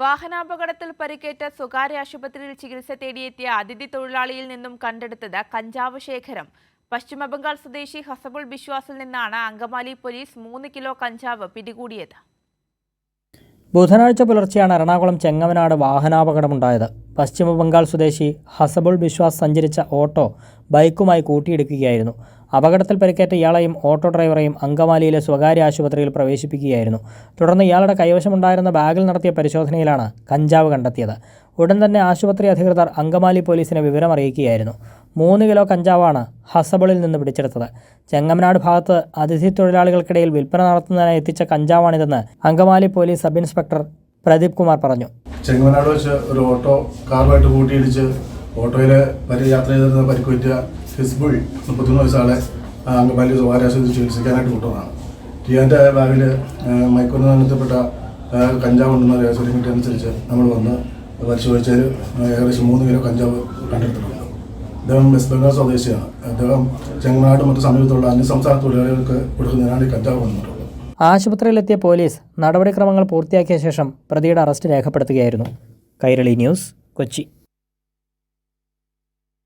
വാഹനാപകടത്തിൽ പരിക്കേറ്റ സ്വകാര്യ ആശുപത്രിയിൽ ചികിത്സ തേടിയെത്തിയ അതിഥി തൊഴിലാളിയിൽ നിന്നും കണ്ടെടുത്തത് കഞ്ചാവ് ശേഖരം. പശ്ചിമബംഗാൾ സ്വദേശി ഹസബുൾ ബിശ്വാസിൽ നിന്നാണ് അങ്കമാലി പോലീസ് 3 കിലോ കഞ്ചാവ് പിടികൂടിയത്. ബുധനാഴ്ച പുലർച്ചെയാണ് എറണാകുളം ചെങ്ങമനാട് വാഹനാപകടമുണ്ടായത്. പശ്ചിമബംഗാൾ സ്വദേശി ഹസബുൾ ബിശ്വാസ് സഞ്ചരിച്ച ഓട്ടോ ബൈക്കുമായി കൂട്ടിയിടിക്കുകയായിരുന്നു. അപകടത്തിൽ പരിക്കേറ്റ ഇയാളെയും ഓട്ടോ ഡ്രൈവറെയും അങ്കമാലിയിലെ സ്വകാര്യ ആശുപത്രിയിൽ പ്രവേശിപ്പിക്കുകയായിരുന്നു. തുടർന്ന് ഇയാളുടെ കൈവശമുണ്ടായിരുന്ന ബാഗിൽ നടത്തിയ പരിശോധനയിലാണ് കഞ്ചാവ് കണ്ടെത്തിയത്. ഉടൻ തന്നെ ആശുപത്രി അധികൃതർ അങ്കമാലി പോലീസിനെ വിവരമറിയിക്കുകയായിരുന്നു. 3 കിലോ കഞ്ചാവാണ് ഹസബിളിൽ നിന്ന് പിടിച്ചെടുത്തത്. ചെങ്ങമനാട് ഭാഗത്ത് അതിഥി തൊഴിലാളികൾക്കിടയിൽ വിൽപ്പന നടത്തുന്നതിനായി എത്തിച്ച കഞ്ചാവാണിതെന്ന് Angamaly police sub inspector Pradeep Kumar പറഞ്ഞു. ചെങ്ങമനാട് വെച്ച് ഒരു ഓട്ടോ കാറുമായിട്ട് കൂട്ടിയിടിച്ച് ഓട്ടോയിൽ യാത്ര ചെയ്തിരുന്ന പരിക്കുപറ്റ ഹിസ്ബുൾ 33 വയസ്സാളെ അങ്കമാലി സ്വകാര്യ ആശുപത്രി ചികിത്സിക്കാനായിട്ട് കൊണ്ടുവന്നതാണ്. ടിയാൻ്റെ ബാഗിൽ മയക്കുമരുന്ന് ബന്ധപ്പെട്ട കഞ്ചാവ് ഉണ്ടെന്ന രഹസ്യം കിട്ടിയനുസരിച്ച് നമ്മൾ വന്ന് പരിശോധിച്ചാൽ ഏകദേശം 3 കിലോ കഞ്ചാവ് കണ്ടെടുത്തിട്ടുണ്ട്. അദ്ദേഹം വെസ്റ്റ് ബംഗാൾ സ്വദേശിയാണ്. അദ്ദേഹം ചെങ്ങനാട് മറ്റു സമീപത്തുള്ള അന്യസംസ്ഥാന തൊഴിലാളികൾക്ക് കൊടുക്കുന്നതിനാണ് ഈ കഞ്ചാവ് കൊണ്ടുവന്നിട്ടുള്ളത്. ആശുപത്രിയിലെത്തിയ പോലീസ് നടപടിക്രമങ്ങൾ പൂർത്തിയാക്കിയ ശേഷം പ്രതിയുടെ അറസ്റ്റ് രേഖപ്പെടുത്തുകയായിരുന്നു. കൈരളി ന്യൂസ്, കൊച്ചി.